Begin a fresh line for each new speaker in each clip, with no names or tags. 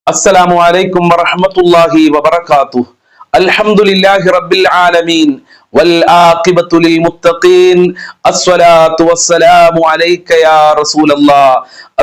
السلام عليكم ورحمة الله وبركاته. الحمد لله رب العالمين والعاقبة للمتقين. الصلاة والسلام عليك يا رسول الله.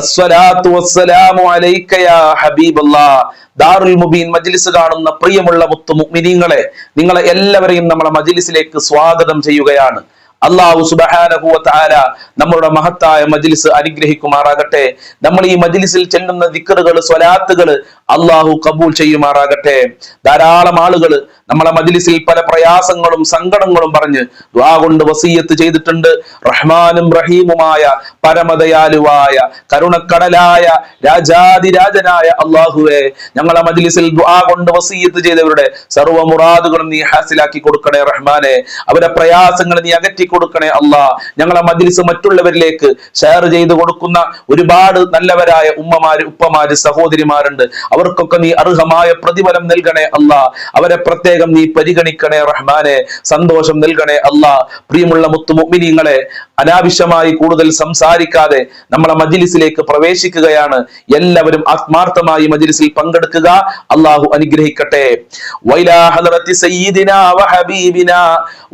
الصلاة والسلام عليك يا حبيب الله. ദാറുൽ മുബീൻ മജ്ലിസ് കാണുന്ന പ്രിയമുള്ള മുത്തു മുഅ്മിനീങ്ങളെ, നിങ്ങളെ എല്ലാവരെയും നമ്മുടെ മജ്ലിസിലേക്ക് സ്വാഗതം ചെയ്യുകയാണ്. അല്ലാഹു സുബ്ഹാനഹു വ തആല നമ്മുടെ മഹത്തായ മജ്ലിസ് അനുഗ്രഹിക്കുമാറാകട്ടെ. നമ്മൾ ഈ മജ്ലിസിൽ ചെല്ലുന്ന ദിക്റുകൾ, സ്വലാത്തുകൾ അല്ലാഹു കബൂൽ ചെയ്യുമാറാകട്ടെ. ധാരാളം ആളുകൾ നമ്മളെ മജ്ലിസിൽ പല പ്രയാസങ്ങളും സങ്കടങ്ങളും പറഞ്ഞ് ദുആ കൊണ്ട് വസിയത്ത് ചെയ്തിട്ടുണ്ട്. റഹ്മാനും റഹീമുമായ പരമദയാലുവായ കരുണക്കടലായ രാജാതിരാജനായ അല്ലാഹുവേ, ഞങ്ങളെ മജ്ലിസിൽ ദുആ കൊണ്ട് വസിയത്ത് ചെയ്തവരുടെ സർവ്വ മുറാദുകളും നീ ഹാസിലാക്കി കൊടുക്കണേ റഹ്മാനെ. അവരുടെ പ്രയാസങ്ങൾ നീ അകറ്റി കൊടുക്കണേ അല്ലാ. ഞങ്ങളെ മജ്ലിസ് മറ്റുള്ളവരിലേക്ക് ഷെയർ ചെയ്ത് കൊടുക്കുന്ന ഒരുപാട് നല്ലവരായ ഉമ്മമാര്, ഉപ്പമാര്, സഹോദരിമാരുണ്ട്. അവർക്കൊക്കെ നീ അർഹമായ പ്രതിഫലം നൽകണേ അല്ലാ. അവരെ പ്രത്യേകം നീ പരിഗണിക്കണേ റഹ്മാനെ. സന്തോഷം നൽകണേ അല്ലാ. പ്രിയമുള്ള മുത്തു മുഅ്മിനീങ്ങളെ, അനാവശ്യമായി കൂടുതൽ സംസാരിക്കാതെ നമ്മളെ മജ്ലിസിലേക്ക് പ്രവേശിക്കുകയാണ്. എല്ലാവരും ആത്മാർത്ഥമായി മജ്ലിസിൽ പങ്കെടുക്കുക. അല്ലാഹു അനുഗ്രഹിക്കട്ടെ. വൈലാ ഹദറത്തി സയ്യിദിനാ വഹബീബിനാ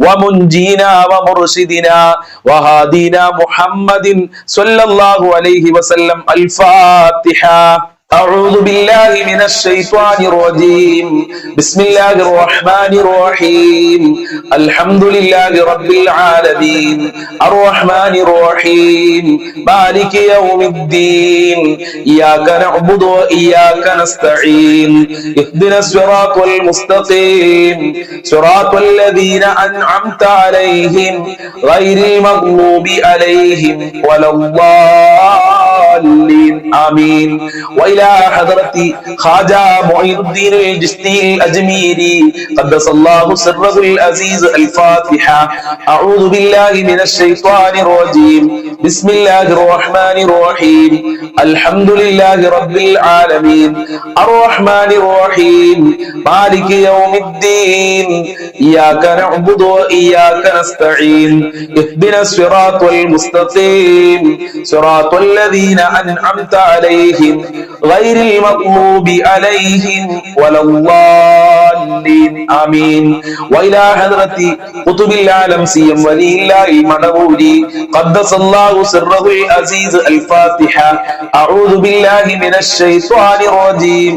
വമുൻജീനാ വമുർശിദിനാ വഹാദീനാ മുഹമ്മദിൻ സ്വല്ലല്ലാഹു അലൈഹി വസല്ലം. അൽ ഫാത്തിഹ. أعوذ بالله من الشيطان الرجيم. بسم الله الرحمن الرحيم. الحمد لله رب العالمين الرحمن الرحيم مالك يوم الدين إياك نعبد وإياك نستعين اهدنا الصراط المستقيم صراط الذين أنعمت عليهم غير المغضوب عليهم ولا الضالين آمين. وإلى حضرة خواجة معين الدين الجشتي الأجميري قدس الله سره العزيز. الفاتحة. أعوذ بالله من الشيطان الرجيم. بسم الله الرحمن الرحيم. الحمد لله رب العالمين الرحمن الرحيم مالك يوم الدين إياك نعبد وإياك نستعين اهدنا الصراط المستقيم صراط الذين أنعمت عليهم غير المغضوب عليهم ولا الضالين آمين. وإلى حضرة قطب العالم سيم ولي الله المنبوري قدس الله سره العزيز. الفاتحة. أعوذ بالله من الشيطان الرجيم.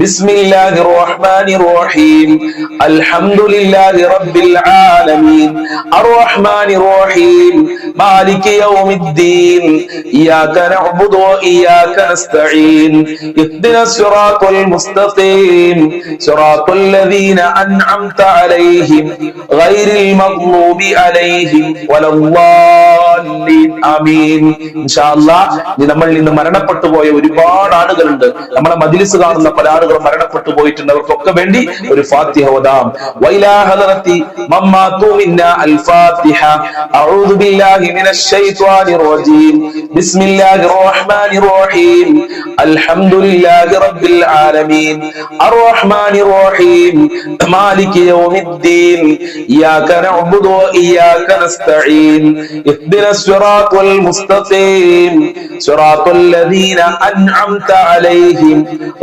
بسم الله الرحمن الرحيم. الحمد لله رب العالمين الرحمن الرحيم مالك يوم الدين إياك نعبد وإياك نستعين اهدنا الصراط المستقيم صراط الذين أنعمت عليهم غير المغضوب عليهم ولا الضالين آمين. إن شاء الله നമ്മളിൽ നിന്ന് മരണപ്പെട്ടു പോയ ഒരുപാട് ആളുകളുണ്ട്. നമ്മളെ മജ്ലിസ് കാണുന്ന പല ആളുകളും മരണപ്പെട്ടു പോയിട്ടുണ്ട്. അവർക്കൊക്കെ വേണ്ടി ഒരു ഫാത്തിഹ ഓതാം. വൈലാ ഹദറത്തി മമ്മാതു മിന്നാ അൽ ഫാത്തിഹ. അഊദു ബില്ലാഹി മിനശ് ശൈത്വാനിർ റജീം. ബിസ്മില്ലാഹിർ റഹ്മാനിർ റഹീം. അൽഹംദുലില്ലാഹി റബ്ബിൽ ആലമീൻ അർറഹ്മാനിർ റഹീം മാലികി യൗമിദ്ദീൻ ഇയ്യാക നഅ്ബുദു വ ഇയ്യാക നസ്തഈൻ ഇഹ്ദിനസ് സിറാത്തൽ മുസ്തഖീം സിറാത്തൽ ലദീന അൻഅംത അലൈഹിം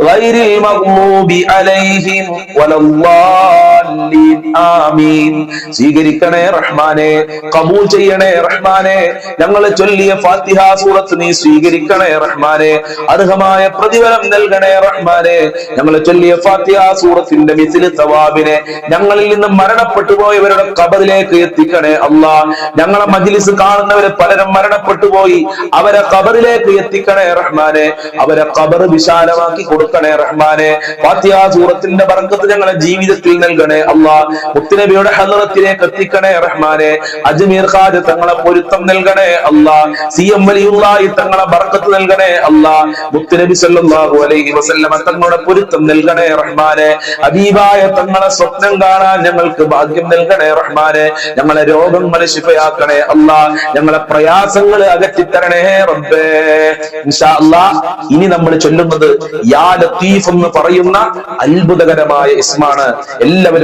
ഗൈറിൽ മഗ്ദൂബി അലൈഹിം വലദ്ദാല്ലീൻ ആമീൻ. സ്വീകരിക്കണേ റഹ്മാനെ, കബൂൽ ചെയ്യണേ റഹ്മാനെ. ഞങ്ങൾ ചൊല്ലിയ ഫാത്തിഹ സൂറത്ത് നീ സ്വീകരിക്കണേ റഹ്മാനെ. അർഹമായ പ്രതിഫലം നൽകണേ റഹ്മാനെ. ഞങ്ങൾ ചൊല്ലിയ ഫാത്തിഹ സൂറത്തിന്റെ മിസ്ലി സവാബിനെ ഞങ്ങളിൽ നിന്ന് മരണപ്പെട്ടു പോയവരുടെ ഖബറിലേക്ക് എത്തിക്കണേ അല്ലാ. ഞങ്ങളെ മജ്ലിസ് കാണുന്നവരെ പലരും മരണപ്പെട്ടു പോയി, അവരെ ഖബറിലേക്ക് എത്തിക്കണേ റഹ്മാനെ. അവരെ ഖബർ വിശാലമാക്കി കൊടുക്കണേ റഹ്മാനെ. ഫാത്തിഹ സൂറത്തിന്റെ ബർക്കത്ത് ഞങ്ങളെ ജീവിതത്തിൽ നൽകണേ അല്ലാ. മുത്തുനബിയുടെ ഹദറത്തിലേക്ക് എത്തിക്കണേ റഹ്മാനെ. അജ്മീർ ഖാജ തങ്ങളെ പൊരുത്തം നൽകണേ അല്ലാ. സിഎം വലിയുള്ളാഹി തങ്ങളെ ബർക്കത്ത് നൽകണേ അല്ലാ. മുത്തുനബി സല്ലല്ലാഹു അലൈഹി വസല്ലമ തങ്ങളുടെ പൊരുത്തം നൽകണേ റഹ്മാനെ. ഹബീബായ തങ്ങളെ സ്വപ്നം കാണാൻ ഞങ്ങൾക്ക് ഭാഗ്യം നൽകണേ റഹ്മാനെ. ഞങ്ങളെ രോഗങ്ങൾ ശിഫയാക്കണേ അല്ലാ. ഞങ്ങളെ പ്രയാസങ്ങൾ അകറ്റിത്തരണേ റബ്ബേ. ഇൻഷാ അല്ലാഹ് ഇനി നമ്മൾ ചൊല്ലുന്നത് യാ ലത്തീഫ് എന്ന് പറയുന്ന അത്ഭുതകരമായ ഇസ്മാണ്. എല്ലാവരും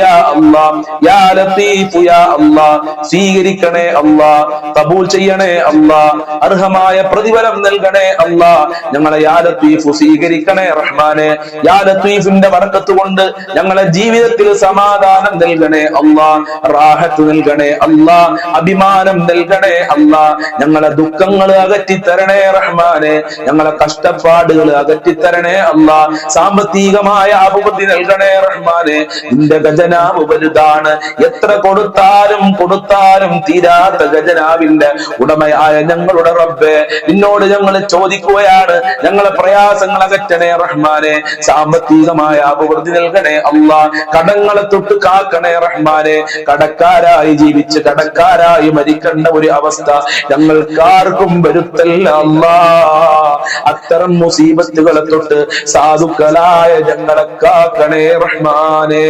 യാ അല്ലാഹ്, യാ ലത്തീഫു യാ അല്ലാഹ്, സ്വീകരിക്കണേ അല്ലാഹ്, കബൂൽ ചെയ്യണേ അല്ലാഹ്, അർഹമായ പ്രതിഫലം നൽകണേ അല്ലാഹ്. ഞങ്ങളെ യാ ലത്തീഫു സ്വീകരിക്കണേ റഹ്മാനെ. യാ ലത്തീഫിന്റെ ബർക്കത്ത് കൊണ്ട് ഞങ്ങളെ ജീവിതത്തിൽ സമാധാനം നൽകണേ അല്ലാഹ്, റാഹത്ത് നൽകണേ അല്ലാഹ്, അഭിമാനം നൽകണേ അല്ലാഹ്. ഞങ്ങളെ ദുഃഖങ്ങൾ അകറ്റിത്തരണേ റഹ്മാനെ, ഞങ്ങളെ കഷ്ടപ്പാടുകൾ അകറ്റിത്തരണേ അല്ലാഹ്, സാമ്പത്തികമായ അഭിവൃദ്ധി നൽകണേ റഹ്മാനെ. നിന്റെ ഖജനാവ് വലുതാണ്, എത്ര കൊടുത്താലും കൊടുത്താലും തീരാത്ത ഖജനാവിന്റെ ഉടമയായ ഞങ്ങളുടെ റബ്ബേ, നിന്നോട് ഞങ്ങൾ ചോദിക്കുകയാണ്, ഞങ്ങളെ പ്രയാസങ്ങൾ അകറ്റണേ റഹ്മാനെ, സാമ്പത്തികമായ അഭിവൃദ്ധി നൽകണേ അല്ലാഹ്, കടങ്ങളെ തൊട്ട് കാക്കണേ റഹ്മാനെ. കടക്കാരായി ജീവിച്ച് കടക്കാരായി മരിക്കേണ്ട ഒരു അവസ്ഥ ഞങ്ങൾക്കാർക്കും വരുത്തല്ല അല്ലാഹ്. അത്തരം മുസീബത്തുകളെ തൊട്ട് സാധുക്കളായ ഞങ്ങളെ കാക്കണേ റഹ്മാനെ.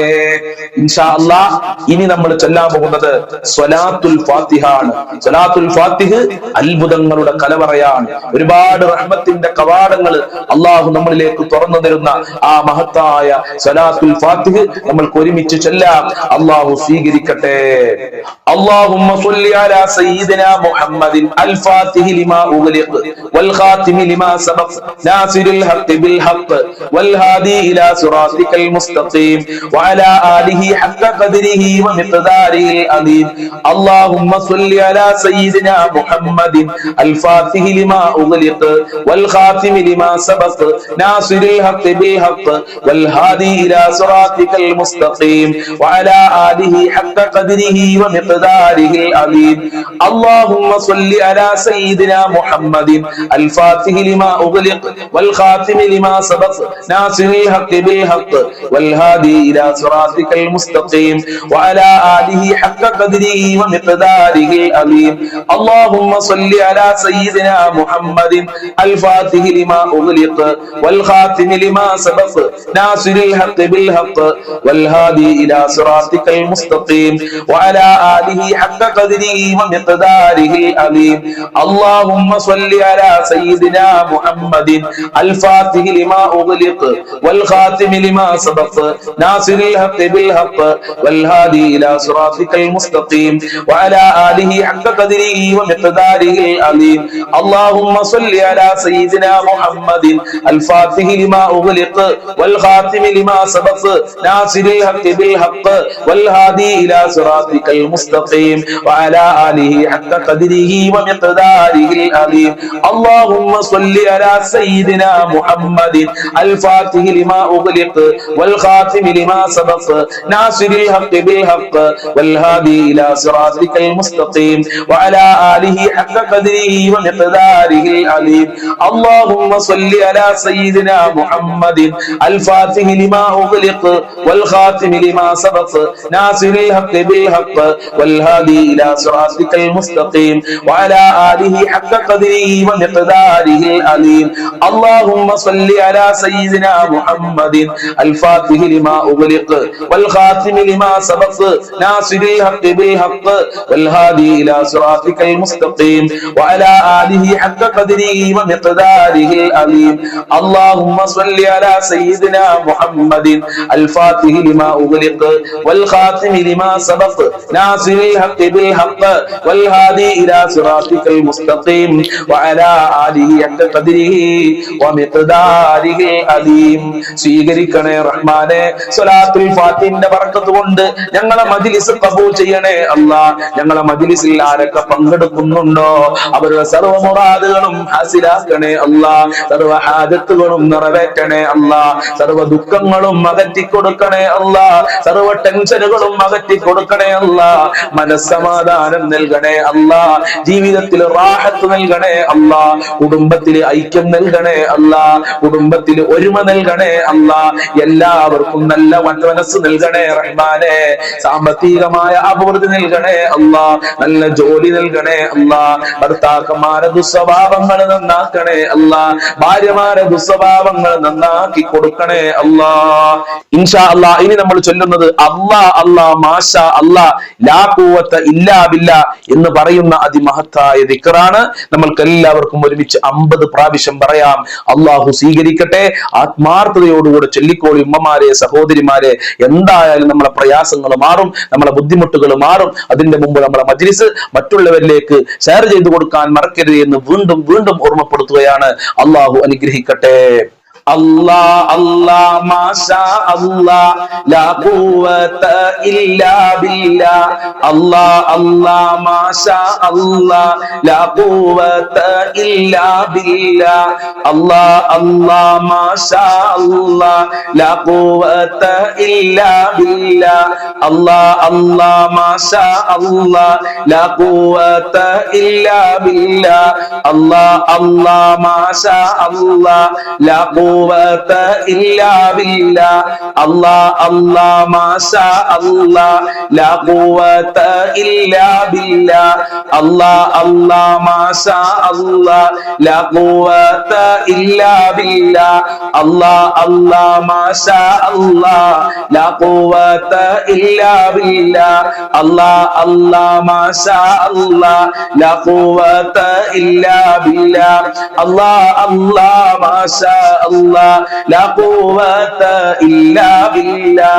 ഇൻഷാ അല്ലാഹ് ഇനി നമ്മൾ ചൊല്ലാൻ പോകുന്നത് സ്വലാത്തുൽ ഫാത്തിഹ ആണ്. സ്വലാത്തുൽ ഫാത്തിഹ് അത്ഭുതങ്ങളുടെ കലവറയാണ്. ഒരുപാട് റഹ്മത്തിന്റെ കവാടങ്ങൾ അള്ളാഹു നമ്മളിലേക്ക് തുറന്നു തരുന്ന ആ മഹത്തായ സ്വലാത്തുൽ ഫാത്തിഹ് നമ്മൾക്ക് ഒരുമിച്ച് ചൊല്ലാം. അള്ളാഹു സ്വീകരിക്കട്ടെ. അല്ലാഹുമ്മ സ്വല്ലി അലാ സയ്യിദിനാ മുഹമ്മദിൻ അൽ ഫാത്തിഹി ലിമാ ഉഗ്ലിഖ് വൽ ഖാതിമി ലിമാ സബഖ് നാസിറിൽ ഹഖ് ബിൽ ഹഖ് വൽ ഹാദി ഇലാ സിറാത്തിക്കൽ മുസ്തഖീം വഅലാ ആലിഹി ഹഖ്ക ഖദ്രിഹി വമിഖ്ദാരിഹിൽ അലീം. അല്ലാഹുമ്മ സ്വല്ലി അലാ സയ്യിദിനാ മുഹമ്മദിൻ അൽ ഫാത്തിഹി ലിമാ ഉഗ്ലിഖ് വൽ ഖാതിമി ലിമാ സബഖ് നാസിറിൽ ഹഖ് ബിൽ ഹഖ് വൽ ഹാദി ഇലാ സിറാത്തിക്കൽ മുസ്തഖീം വഅലാ ആലിഹി ഹഖ്ക ഖദ്രിഹി വമിഖ്ദാരിഹിൽ അലീം. അല്ലാഹുമ്മ സ്വല്ലി അലാ സയ്യിദിനാ മുഹമ്മദിൻ അൽ ഫാത്തിഹി ലിമാ ഉഗ്ലിഖ് വൽ ഖാതിമി ലിമാ സബഖ് നാസിറിൽ ഹഖ് ബിൽ ഹഖ് വൽ ഹാദി ഇലാ സിറാത്തിക്കൽ മുസ്തഖീം വഅലാ ആലിഹി ഹഖ്ക ഖദ്രിഹി വമിഖ്ദാരിഹിൽ അലീം. അല്ലാഹുമ്മ സ്വല്ലി അലാ സയ്യിദിനാ മുഹമ്മദിൻ അൽ ഫാത്തിഹി ലിമാ ഉഗ്ലിഖ് വൽ ഖാതിമി ലിമാ സബഖ് നാസിറിൽ ഹഖ് ബിൽ ഹഖ് വൽ ഹാദി ഇലാ സിറാത്തിക്കൽ മുസ്തഖീം വഅലാ ആലിഹി ഹഖ്ക ഖദ്രിഹി വമിഖ്ദാരിഹിൽ അലീം. അല്ലാഹുമ്മ സ്വല്ലി അലാ സയ്യിദിനാ മുഹമ്മദിൻ അൽ ഫാത്തിഹി ലിമാ ഉഗ്ലിഖ് വൽ ഖാതിമി ലിമാ സബഖ് നാസിറിൽ ഹഖ് ബിൽ ഹഖ് വൽ ഹാദി ഇലാ സിറാത്തിക്കൽ മുസ്തഖീം വഅലാ ആലിഹി ഹഖ്ക ഖദ്രിഹി വമിഖ്ദാരിഹിൽ അലീം. അല്ലാഹുമ്മ സ്വല്ലി അലാ സയ്യിദിനാ മുഹമ്മദിൻ അൽ ഫാത്തിഹി ലിമാ ഉഗ്ലിഖ് വൽ ഖാതിമി ലിമാ സബഖ് നാസിറിൽ ഹഖ് ബിൽ ഹഖ് വൽ ഹാദി ഇലാ സിറാത്തിക്കൽ മുസ്തഖീം വഅലാ ആലിഹി ഹഖ്ക ഖദ്രിഹി വമിഖ്ദാരിഹിൽ അലീം. അല്ലാഹുമ്മ സ്വല്ലി അലാ സയ്യിദിനാ മുഹമ്മദിൻ അൽ ഫാത്തിഹി ലിമാ ഉഗ്ലിഖ് വൽ ഖാതിമി ലിമാ സബഖ് നാസിറിൽ ഹഖ് ബിൽ ഹഖ് വൽ ഹാദി ഇലാ സിറാത്തിക്കൽ മുസ്തഖീം വഅലാ ആലിഹി ഹഖ്ക ഖദ്രിഹി വമിഖ്ദാരിഹിൽ അലീം. അല്ലാഹുമ്മ സ്വല്ലി അലാ സയ്യിദിനാ മുഹമ്മദിൻ അൽ ഫാത്തിഹി ലിമാ ഉഗ്ലിഖ് വൽ ഖാതിമി ലിമാ സബഖ് നാസിറിൽ ഹഖ് ബിൽ ഹഖ് വൽ ഹാദി ഇലാ സിറാത്തിക്കൽ മുസ്തഖീം വഅലാ ആലിഹി ഹഖ്ക ഖദ്രിഹി വമിഖ്ദാരിഹിൽ അലീം. അല്ലാഹുമ്മ സ്വല്ലി അലാ സയ്യിദിനാ മുഹമ്മദിൻ അൽ ഫാത്തിഹി ലിമാ ഉഗ്ലിഖ് വൽ ഖാതിമി ലിമാ സബഖ് നാസിറിൽ ഹഖ് ബിൽ ഹഖ് വൽ ഹാദി ഇലാ സിറാത്തിക്കൽ മുസ്തഖീം വഅലാ ആലിഹി ഹഖ്ക ഖദ്രിഹി വമിഖ്ദാരിഹിൽ അലീം. അല്ലാഹുമ്മ സ്വല്ലി അലാ സയ്യിദിനാ മുഹമ്മദിൻ അൽ ഫാത്തിഹി ലിമാ ഉഗ്ലിഖ് വൽ ഖാതിമി ലിമാ സബഖ് നാസിറിൽ ഹഖ് ബിൽ ഹഖ് വൽ ഹാദി ഇലാ സിറാത്തിക്കൽ മുസ്തഖീം വഅലാ ആലിഹി ഹഖ്ക ഖദ്രിഹി വമിഖ്ദാരിഹിൽ അലീം. സ്വീകരിക്കണേ റഹ്മാനെ. സ്വലാത്തുൽ ഫാത്തിഹിന്റെ ബർക്കത്ത് കൊണ്ട് ഞങ്ങളെ മജ്ലിസ് ഖബൂൽ ചെയ്യണേ അല്ലാഹ്. ഞങ്ങളെ മജ്ലിസിൽ ആരൊക്കെ പങ്കെടുക്കുന്നുണ്ടോ അവരുടെ സർവ്വ മുറാദുകളും ഹാസിലാക്കണേ അല്ലാഹ്. സർവ്വ ഹാജത്തുകളും നിറവേറ്റണേ അല്ലാഹ്. സർവ്വ ദുഃഖങ്ങളും അകറ്റി കൊടുക്കണേ അല്ലാഹ്. സർവ്വ ടെൻഷനുകളും അകറ്റി കൊടുക്കണേ അല്ലാഹ്. മനസ്സമാധാനം നൽകണേ അല്ലാഹ്. ജീവിതത്തിൽ റാഹത്ത് നൽകണേ അല്ലാഹ്. കുടുംബത്തിൽ ഐക്യം നൽകണേ അല്ലാഹ്. കുടുംബത്തിൽ ഒരുമ നൽകണേ അല്ലാഹ്. എല്ലാവർക്കും നല്ല മനസ്സ് നൽകണേ റഹ്മാനെ. സാമ്പത്തികമായ അഭിവൃദ്ധി നൽകണേ അല്ലാഹ്. നല്ല ജോലി നൽകണേ അല്ലാഹ്. ഭർത്താക്കന്മാരെ ദുസ്വഭാവങ്ങൾ നന്നാക്കണേ അല്ലാഹ്. ഭാര്യമാരെ ദുസ്വഭാവങ്ങൾ നന്നാക്കി കൊടുക്കണേ അല്ലാഹ്. ഇൻഷാ അല്ലാഹ് ഇനി നമ്മൾ ചൊല്ലുന്നത് അല്ലാഹ് അല്ലാഹ് മാഷാ അല്ലാഹ് ലാ ഖുവത ഇല്ലാ ബില്ലാ എന്ന് പറയുന്ന അതിമഹത്തായ ദിക്റാണ്. നമ്മൾക്ക് എല്ലാവർക്കും ഒരുമിച്ച് 50 പ്രാവശ്യം പറയാം. അള്ളാഹു സ്വീകരിക്കട്ടെ. ആത്മാർത്ഥതയോടുകൂടെ ചൊല്ലിക്കോളി ഉമ്മമാരെ, സഹോദരിമാരെ. എന്താ എന്തായാലും നമ്മളെ പ്രയാസങ്ങൾ മാറും, നമ്മളെ ബുദ്ധിമുട്ടുകൾ മാറും. അതിന്റെ മുമ്പ് നമ്മളെ മജ്ലിസ് മറ്റുള്ളവരിലേക്ക് ഷെയർ ചെയ്തു കൊടുക്കാൻ മറക്കരുത് എന്ന് വീണ്ടും വീണ്ടും ഓർമ്മപ്പെടുത്തുകയാണ്. അള്ളാഹു അനുഗ്രഹിക്കട്ടെ. അല്ലാ അല്ലാ മാഷാ അല്ലാ ലാ ഖുവത ഇല്ലാ ബില്ലാ. അല്ലാ അല്ലാ മാഷാ അല്ലാ ലാ ഖുവത ഇല്ലാ ബില്ലാ. അല്ലാ അല്ലാ മാഷാ അല്ലാ ലാ ഖുവത ഇല്ലാ ബില്ലാ. അല്ലാ അല്ലാ മാഷാ അല്ലാ ലാ ഖുവത ഇല്ലാ ബില്ലാ. അല്ലാ അല്ലാ മാഷാ അല്ലാ ലാ ഖുവത ഇല്ലാ ബില്ലാ. അല്ലാ അല്ലാ മാഷാ അല്ലാ ലാ ഖുവത ഇല്ലാ ബില്ലാ. അല്ലാ അല്ലാ മാഷാ അല്ലാ ലാ ഖുവത ഇല്ലാ ബില്ലാ. അല്ലാ അല്ലാ മാഷാ അല്ലാ ലാ ഖുവത ഇല്ലാ ബില്ലാ. അല്ലാ അല്ലാ മാഷാ അല്ലാ ലാ ഖുവത ഇല്ലാ ബില്ലാ. അല്ലാ അല്ലാ മാഷാ അല്ലാ ലാ ഖുവത ഇല്ലാ ബില്ലാ.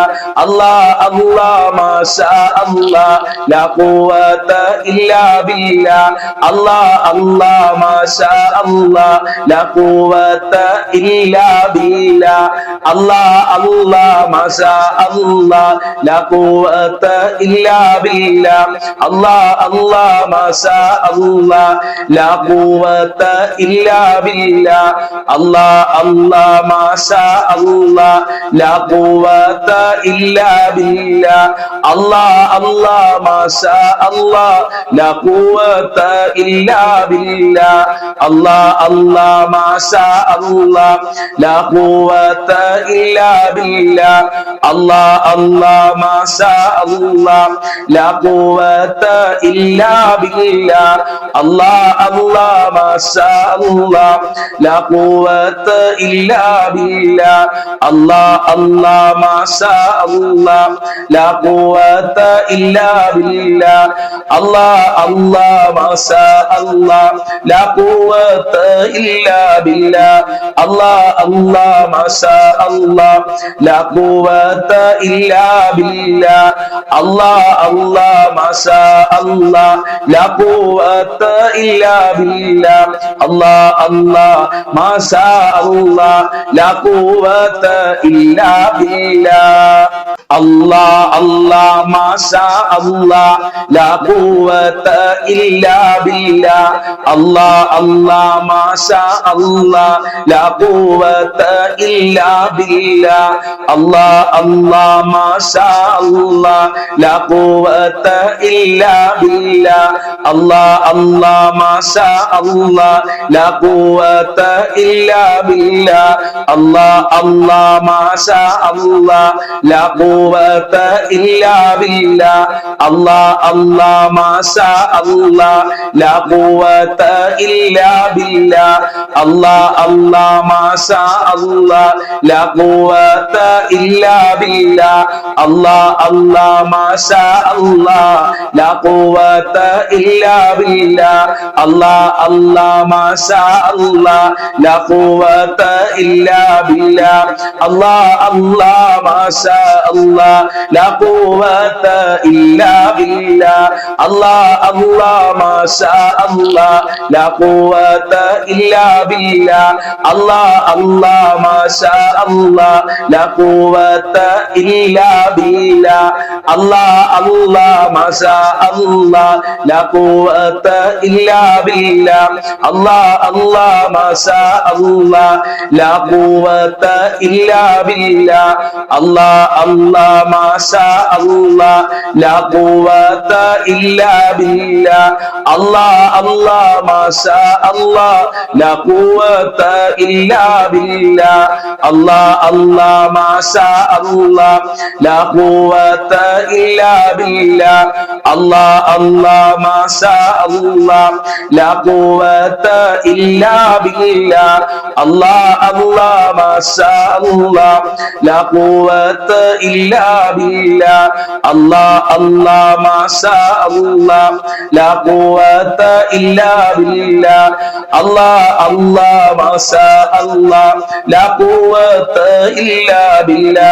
അല്ലാ അല്ലാ മാഷാ അല്ലാ ലാ ഖുവത ഇല്ലാ ബില്ലാ. അല്ലാ അല്ലാ മാഷാ അല്ലാ ലാ ഖുവത ഇല്ലാ ബില്ലാ. അല്ലാ അല്ലാ മാഷാ അല്ലാ ലാ ഖുവത ഇല്ലാ ബില്ലാ. അല്ലാ അല്ലാ മാഷാ അല്ലാ ലാ ഖുവത ഇല്ലാ ബില്ലാ. അല്ലാ അല്ലാ മാഷാ അല്ലാ ലാ ഖുവത ഇല്ലാ ബില്ലാ. അല്ലാ അല്ലാ മാഷാ അല്ലാ ലാ ഖുവത ഇല്ലാ ബില്ലാ. അല്ലാ അല്ലാ മാഷാ അല്ലാ ലാ ഖുവത ഇല്ലാ ബില്ലാ. അല്ലാ അല്ലാ മാഷാ അല്ലാ ലാ ഖുവത ഇല്ലാ ബില്ലാ. അല്ലാ അല്ലാ മാഷാ അല്ലാ ലാ ഖുവത ഇല്ലാ ബില്ലാ. അല്ലാ അല്ലാ മാഷാ അല്ലാ ലാ ഖുവത ഇല്ലാ ബില്ലാ. അല്ലാ അല്ലാ മാഷാ അല്ലാ ലാ ഖുവത ഇല്ലാ ബില്ലാ. അല്ലാ അല്ലാ മാഷാ അല്ലാ ലാ ഖുവത ഇല്ലാ ബില്ലാ. അല്ലാ അല്ലാ മാഷാ അല്ലാ ലാ ഖുവത ഇല്ലാ ബില്ലാ. അല്ലാ അല്ലാ മാഷാ അല്ലാ ലാ ഖുവത ഇല്ലാ ബില്ലാ. അല്ലാ അല്ലാ മാഷാ അല്ലാ ലാ ഖുവത ഇല്ലാ ബില്ലാ. അല്ലാ അല്ലാ മാഷാ അല്ലാ ലാ ഖുവത ഇല്ലാ ബില്ലാ. അല്ലാ അല്ലാ മാഷാ അല്ലാ ലാ ഖുവത ഇല്ലാ ബില്ലാ. അല്ലാ അല്ലാ മാഷാ അല്ലാ ലാ ഖുവത ഇല്ലാ ബില്ലാ. അല്ലാ അല്ലാ മാഷാ അല്ലാ ലാ ഖുവത ഇല്ലാ ബില്ലാ. അല്ലാ അല്ലാ മാഷാ അല്ലാ ലാ ഖുവത ഇല്ലാ ബില്ലാ. അല്ലാ അല്ലാ മാഷാ അല്ലാ ലാ ഖുവത ഇല്ലാ ബില്ലാ. അല്ലാ അല്ലാ മാഷാ അല്ലാ ലാ ഖുവത ഇല്ലാ ബില്ലാ. അല്ലാ അല്ലാ മാഷാ അല്ലാ ലാ ഖുവത ഇല്ലാ ബില്ലാ. അല്ലാ അല്ലാ മാഷാ അല്ലാ ലാ ഖുവത ഇല്ലാ ബില്ലാ. അല്ലാ അല്ലാ മാഷാ അല്ലാ ലാ ഖുവത ഇല്ലാ ബില്ലാ. അല്ലാ അല്ലാ മാഷാ അല്ലാ ലാ ഖുവത ഇല്ലാ ബില്ലാ. അല്ലാ അല്ലാ മാഷാ അല്ലാ ലാ ഖുവത ഇല്ലാ ബില്ലാ. അല്ലാ അല്ലാ മാഷാ അല്ലാ ലാ ഖുവത ഇല്ലാ ബില്ലാ. അല്ലാ അല്ലാ മാഷാ അല്ലാ ലാ ഖുവത ഇല്ലാ ബില്ലാ. അല്ലാ അല്ലാ മാഷാ അല്ലാ ലാ ഖുവത ഇല്ലാ ബില്ലാ. അല്ലാ അല്ലാ മാഷാ അല്ലാ ലാ ഖുവത ഇല്ലാ ബില്ലാ. അല്ലാ അല്ലാ മാഷാ അല്ലാ ലാ ഖുവത ഇല്ലാ ബില്ലാ. അല്ലാ അല്ലാ മാഷാ അല്ലാ ലാ ഖുവത ഇല്ലാ ബില്ലാ. അല്ലാ അല്ലാ മാഷാ അല്ലാ ലാ ഖുവത ഇല്ലാ ബില്ലാ. അല്ലാ അല്ലാ മാഷാ അല്ലാ ലാ ഖുവത ഇല്ലാ ബില്ലാ.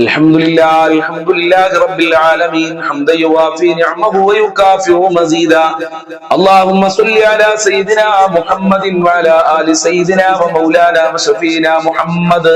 الحمد لله رب العالمين حمدا يوافي نعمه ويكافئ مزيدا اللهم صل على سيدنا محمد وعلى آل سيدنا ومولانا وشفينا محمد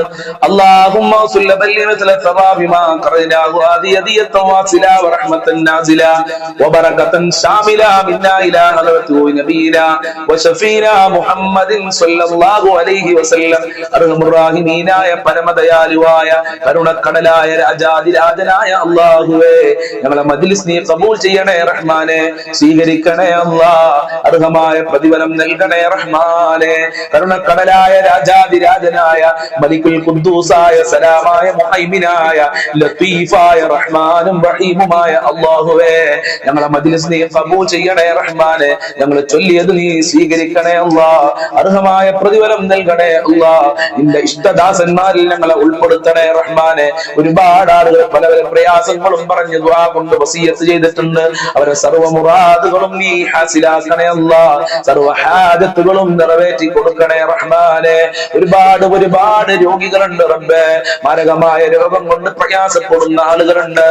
اللهم صل بلغ مثل ثواب ما قرناه هذه هدية واصلة ورحمة نازلة وبركة شاملة منا إلى حضرة نبينا وشفينا محمد صلى الله عليه وسلم أرحم الراحمين يا പരമദയാലുവായ കരുണക്കടല രാജാതിരാജനായ അല്ലാഹുവേ ഞങ്ങളെ മജ്ലിസ് നീ ഖബൂൽ ചെയ്യണേ റഹ്മാനെ സ്വീകരിക്കണേ അല്ലാഹ് അർഹമായ പ്രതിഫലം നൽകണേ റഹ്മാനെ കരുണക്കടലായ രാജാതിരാജനായ മലിക്കുൽ ഖുദ്ദൂസായ സലാമായ മുഹൈമിനായ ലത്തീഫായ റഹ്മാനും റഹീമുമായ അല്ലാഹുവേ ഞങ്ങളെ മജ്ലിസ് നീ ഖബൂൽ ചെയ്യണേ റഹ്മാനെ ഞങ്ങൾ ചൊല്ലിയത് നീ സ്വീകരിക്കണേ അല്ലാഹ് അർഹമായ പ്രതിഫലം നൽകണേ അല്ലാഹ് നിന്റെ ഇഷ്ടദാസന്മാരിൽ ഞങ്ങളെ ഉൾപ്പെടുത്തണേ റഹ്മാനെ ഒരുപാട് ആളുകൾ പല പല പ്രയാസങ്ങളും പറഞ്ഞു ദുആ കൊണ്ട് വസിയത്ത് ചെയ്തിട്ടുണ്ട് അവരെ സർവ്വ മുറാദുകളും നീ ഹാസിലാക്കണേ അല്ലാഹ് സർവ്വ ഹാജത്തുകളും നിറവേറ്റി കൊടുക്കണേ റഹ്മാനെ ഒരുപാട് രോഗികളുണ്ട് റബ്ബേ മാരകമായ രോഗം കൊണ്ട് പ്രയാസപ്പെടുന്ന ആളുകളുണ്ട്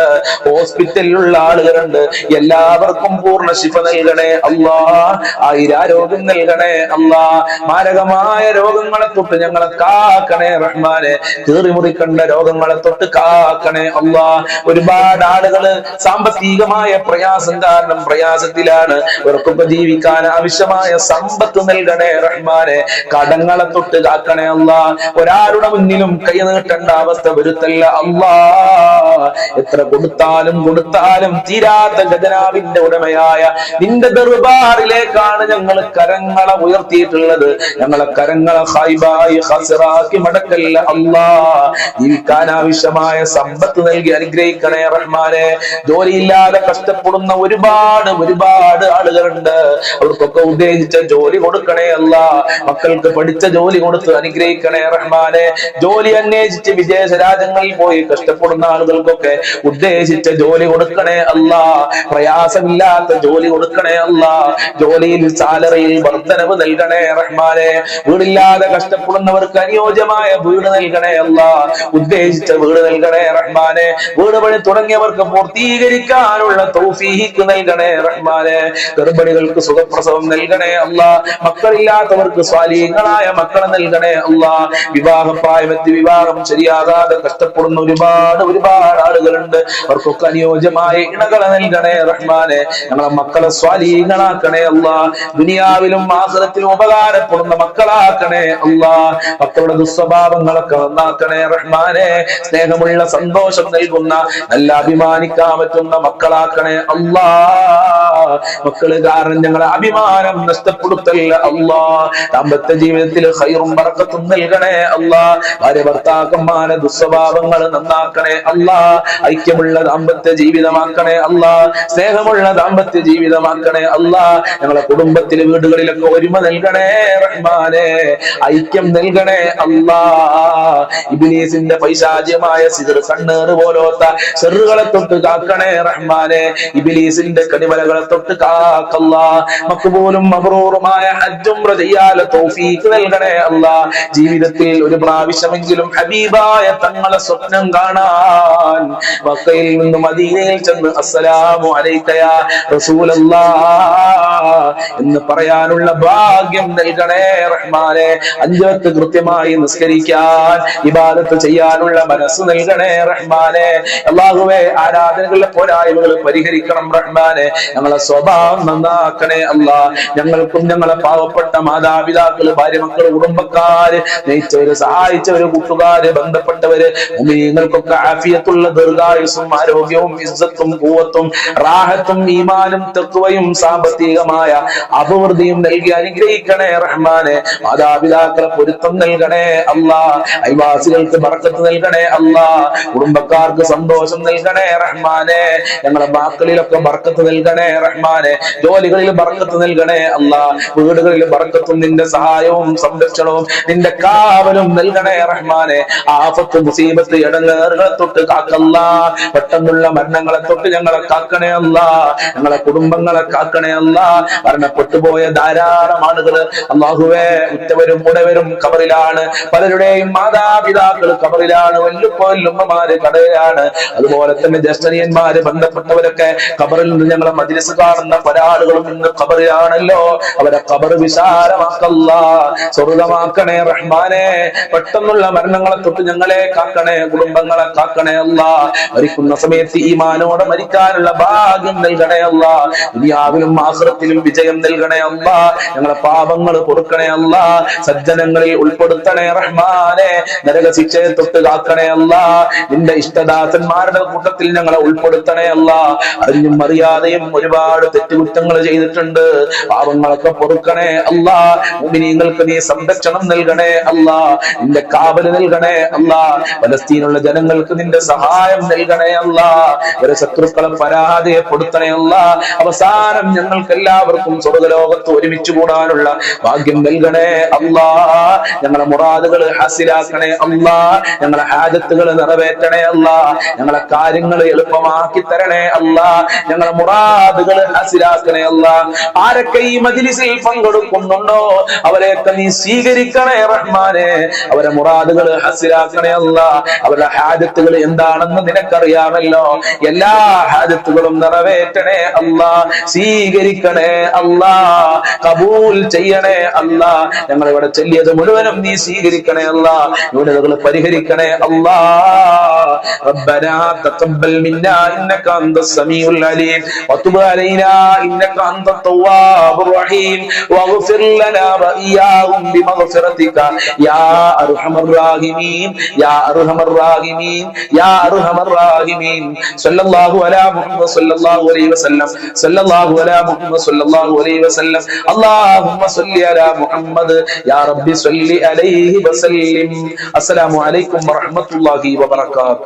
ഹോസ്പിറ്റലിലുള്ള ആളുകളുണ്ട് എല്ലാവർക്കും പൂർണ്ണ ശിഫ നൽകണേ അല്ലാഹ് ആയിരാരോഗ്യം നൽകണേ അല്ലാഹ് മാരകമായ രോഗങ്ങളെ തൊട്ട് ഞങ്ങളെ കാക്കണേ റഹ്മാനെ കീറിമുറിക്കണ്ട രോഗങ്ങളെ തൊട്ട് കാക്കണേ അല്ലാഹ് ഒരുപാട് ആളുകള് സാമ്പത്തികമായ പ്രയാസം കാരണം പ്രയാസത്തിലാണ് ഇവർക്കൊക്കെ ജീവിക്കാൻ ആവശ്യമായ സമ്പത്ത് നൽകണേ റഹ്മാനെ കടങ്ങളെ തൊട്ട് കാക്കണേ അല്ലാഹ് ഒരാളുടെ മുന്നിലും കൈ നീട്ടേണ്ട അവസ്ഥ വരുത്തല്ല അല്ലാഹ് എത്ര കൊടുത്താലും തീരാത്ത ഖജനാവിന്റെ ഉടമയായ നിന്റെ ദർബാറിലേക്കാണ് ഞങ്ങൾ കരങ്ങളെ ഉയർത്തിയിട്ടുള്ളത് ഞങ്ങളെ കരങ്ങളെ ഖൈബായി ഖസ്റാക്കി മടക്കല്ല അല്ലാഹ് ജീവിക്കാൻ ആവശ്യമായ സമ്പത്ത് നൽകി അനുഗ്രഹിക്കണേ റഹ്മാനെ ജോലിയില്ലാതെ കഷ്ടപ്പെടുന്ന ഒരുപാട് ആളുകളുണ്ട് അവർക്കൊക്കെ ഉദ്ദേശിച്ച ജോലി കൊടുക്കണേ അല്ലാഹ് മക്കൾക്ക് പഠിച്ച ജോലി കൊടുത്ത് അനുഗ്രഹിക്കണേ റഹ്മാനെ ജോലി അന്വേഷിച്ച് വിദേശ രാജ്യങ്ങളിൽ പോയി കഷ്ടപ്പെടുന്ന ആളുകൾക്കൊക്കെ ഉദ്ദേശിച്ച ജോലി കൊടുക്കണേ അല്ലാഹ് പ്രയാസമില്ലാത്ത ജോലി കൊടുക്കണേ അല്ലാഹ് ജോലിയിൽ സാലറിയിൽ വർധനവ് നൽകണേ റഹ്മാനെ വീടില്ലാതെ കഷ്ടപ്പെടുന്നവർക്ക് അനുയോജ്യമായ വീട് നൽകണേ അല്ലാഹ് ഉദ്ദേശിച്ച വീട് നൽകണേ റഹ്മാനെ വീട് പണി തുടങ്ങിയവർക്ക് പൂർത്തീകരിക്കാനുള്ള തൗഫീഖ് നൽകണേ റഹ്മാനെ ഗർഭിണികൾക്ക് സുഖപ്രസവം നൽകണേ അല്ലാഹ് മക്കളില്ലാത്തവർക്ക് സ്വാലിഹീങ്ങളായ മക്കളെ നൽകണേ അല്ലാഹ് വിവാഹപ്രായമെത്തി വിവാഹം ശരിയാകാതെ കഷ്ടപ്പെടുന്ന ഒരുപാട് ആളുകളുണ്ട് അവർക്കൊക്കെ അനുയോജ്യമായ ഇണകളെ നൽകണേ റഹ്മാനെ ഞങ്ങളെ മക്കളെ സ്വാലിഹീങ്ങളാക്കണേ അല്ലാഹ് ദുനിയാവിലും ആഖിറത്തിലും ഉപകാരപ്പെടുന്ന മക്കളാക്കണേ അല്ലാഹ് മക്കളുടെ ദുസ്വഭാവങ്ങളൊക്കെ നന്നാക്കണേ റഹ്മാനെ സ്നേഹമുള്ള സന്തോഷം നൽകുന്ന നല്ല അഭിമാനിക്കാൻ പറ്റുന്ന മക്കളാക്കണേ അല്ലാഹ് മക്കള് കാരണം ഞങ്ങളെ അഭിമാനം നഷ്ടപ്പെടുത്തല്ല അല്ലാഹ് ദാമ്പത്യ ജീവിതത്തിൽ ഖൈറും ബറക്കത്തും നൽകണേ അല്ലാഹ് ഭാര്യ ഭർത്താക്കന്മാരെ ദുസ്വഭാവങ്ങൾ നന്നാക്കണേ അല്ലാഹ് ഐക്യമുള്ള ദാമ്പത്യ ജീവിതമാക്കണേ അല്ലാഹ് സ്നേഹമുള്ള ദാമ്പത്യ ജീവിതമാക്കണേ അല്ലാഹ് ഞങ്ങളെ കുടുംബത്തിലെ വീടുകളിലൊക്കെ ഒരുമ നൽകണേ റഹ്മാനെ ഐക്യം നൽകണേ അല്ലാഹ് ഇബ്ലീസിന്റെ പൈശാചികമായ സിഹർ കണ്ണേറ് പോലോത്ത ഷർറുകളെ തൊട്ട് കാക്കണേ റഹ്മാനെ ഇബ്ലീസിന്റെ കടിവലകളെ തൊട്ട് കാക്കല്ലാഹ് മഖ്ബൂലും മബ്റൂറുമായ ഹജ്ജും ഉംറ ചെയ്യാനുള്ള തൗഫീഖ് നൽകണേ അല്ലാഹ് ജീവിതത്തിൽ ഒരു പ്രാവശ്യമെങ്കിലും ഹബീബായ തങ്ങളെ സ്വപ്നം കാണാൻ മക്കയിൽ നിന്ന് മദീനയിൽ ചെന്ന് അസ്സലാമു അലൈക യാ റസൂലല്ലാഹ് എന്ന് പറയാനുള്ള ഭാഗ്യം നൽകണേ റഹ്മാനെ 5 വക്ത് കൃത്യമായി നിസ്കരിക്കാൻ ഇബാദത്ത് ചെയ്യാനുള്ള മനസ്സ് നൽകണേ റഹ്മാനെ അല്ലാഹുവേ ആരാധനകളിലെ പോരായ്മകൾ പരിഹരിക്കണം റഹ്മാനെ ഞങ്ങളെ സ്വഭാവം നന്നാക്കണേ അല്ലാഹ് ഞങ്ങൾക്കും ഞങ്ങളെ പാവപ്പെട്ട മാതാപിതാക്കള് ഭാര്യ മക്കള് കുടുംബക്കാര് നയിച്ചവര് സഹായിച്ചവര് കൂട്ടുകാര് ബന്ധപ്പെട്ടവര് മുഅ്മിനീങ്ങൾക്കൊക്കെ ആഫിയത്തുള്ള ദീർഘായുസ്സും ആരോഗ്യവും ഇസ്സത്തും ഖുവത്തും റാഹത്തും ഈമാനും തഖ്വയും സാമ്പത്തികമായ അഭിവൃദ്ധിയും നൽകി അനുഗ്രഹിക്കണേ റഹ്മാനെ മാതാപിതാക്കളെ പൊരുത്തം നൽകണേ അല്ലാഹ് അയൽവാസികൾക്ക് ബർക്കത്ത് നൽകണേ അല്ലാഹ് കുടുംബക്കാർക്ക് സന്തോഷം നൽകണേ റഹ്മാനെ ഞങ്ങളുടെ മക്കളിലൊക്കെ ബർക്കത്ത് നൽകണേ റഹ്മാനെ ജോലികളിൽ ബർക്കത്ത് നൽകണേ അല്ലാഹ് വീടുകളിൽ ബർക്കത്തും നിന്റെ സഹായവും സംരക്ഷണവും നിന്റെ കാവലും നൽകണേ റഹ്മാനെ ആഫത്ത് മുസീബത്ത് ഇടങ്ങേറുകളെ തൊട്ട് കാക്കല്ലാഹ് പെട്ടെന്നുള്ള മരണങ്ങളെ തൊട്ട് ഞങ്ങളെ കാക്കണേ അല്ലാഹ് ഞങ്ങളെ കുടുംബങ്ങളെ കാക്കണേ അല്ലാഹ് മരണപ്പെട്ടുപോയ ധാരാളം ആളുകള് അല്ലാഹുവേ ഉറ്റവരും ഉടവരും ഖബറിലാണ് പലരുടെയും മാതാപിതാക്കൾ ഖബറിലാണ് വല്ലുമ്മമാര് കടയാണ്. അതുപോലെ തന്നെ ജ്യേഷ്ഠനിയന്മാര് ബന്ധപ്പെട്ടവരൊക്കെ ഖബറിൽ നിന്ന് ഞങ്ങളെ മജ്‌ലിസ് കാണുന്ന പല ആളുകളും ഇന്ന് ഖബറിലാണല്ലോ. അവരെ ഖബർ വിശാലമാക്കല്ല, സ്വർഗമാക്കണേ റഹ്മാനെ. പെട്ടെന്നുള്ള മരണങ്ങളെ തൊട്ട് ഞങ്ങളെ കാക്കണേ, കുടുംബങ്ങളെ കാക്കണേ അല്ലാ. മരിക്കുന്ന സമയത്ത് ഈമാനോടെ മരിക്കാനുള്ള ഭാഗ്യം നൽകണേ അല്ലാ. ദുനിയാവിലും ആഖിറത്തിലും വിജയം നൽകണേ അല്ലാ. ഞങ്ങളെ പാപങ്ങൾ പൊറുക്കണേ അല്ലാ. സജ്ജനങ്ങളിൽ ഉൾപ്പെടുത്തണേ റഹ്മാനെ. നരക ശിക്ഷയെ തൊട്ട് കാക്കണേ അല്ലാ. നിന്റെ ഇഷ്ടദാസന്മാരുടെ കൂട്ടത്തിൽ ഞങ്ങളെ ഉൾപ്പെടുത്തണേ അല്ലാ. അറിഞ്ഞും അറിയാതെയും ഒരുപാട് തെറ്റുകുറ്റങ്ങൾ ചെയ്തിട്ടുണ്ട്. പാപങ്ങളൊക്കെ പൊറുക്കണേ അല്ലാ. മുഅ്മിനീങ്ങൾക്ക് നീ സംരക്ഷണം നൽകണേ അല്ലാ. നിന്റെ കാവല് നൽകണേ അല്ലാ. ഫലസ്തീനുള്ള ജനങ്ങൾക്ക് നിന്റെ സഹായം നൽകണേ അല്ലാ. ഒരു ശത്രുക്കളെ പരാജയപ്പെടുത്തണേ അല്ലാ. അവസാനം ഞങ്ങൾക്ക് എല്ലാവർക്കും സ്വർഗ്ഗലോകത്ത് ഒരുമിച്ച് കൂടാനുള്ള ഭാഗ്യം നൽകണേ അല്ലാ. ഞങ്ങളെ മുറാദുകൾ ഹാസിലാക്കണേ അല്ലാ. ഞങ്ങളെ ഹാജത്തുകൾ നിറവേറ്റണേ അല്ലാ. ഞങ്ങളെ കാര്യങ്ങൾ എളുപ്പമാക്കി തരണേ അല്ലാ. ഞങ്ങളെ മുറാദുകൾ ഹാസിലാക്കണേ അല്ലാ. ആരൊക്കെ ഈ മജ്‌ലിസിൽ പങ്കെടുക്കുന്നുണ്ടോ അവരെയൊക്കെ നീ സ്വീകരിക്കണേ റഹ്മാനെ. അവരെ മുറാദുകൾ ഹാസിലാക്കണേ അല്ലാ. അവരുടെ ഹാജത്തുകൾ എന്താണെന്ന് നിനക്കറിയാമല്ലോ. എല്ലാ ഹാജത്തുകളും നിറവേറ്റണേ അല്ലാ. സ്വീകരിക്കണേ അല്ലാ. കബൂൽ ചെയ്യണേ അല്ലാ. ഞങ്ങൾ ഇവിടെ ചൊല്ലിയത് മുഴുവനും നീ സ്വീകരിക്കണേ അല്ലാ. ന്യൂനതകൾ പരിഹരിക്കണേ അല്ലാ. ربنا تقبل منا انك انت السميع العليم وتب علينا انك انت التواب الرحيم واغفر لنا واياهم بمغفرتك يا ارحم الراحمين يا ارحم الراحمين يا ارحم الراحمين صلى الله على محمد صلى الله عليه وسلم صلى الله على محمد صلى الله عليه وسلم اللهم صل على محمد يا رب صل عليه وسلم. السلام عليكم ورحمة الله وبركاته.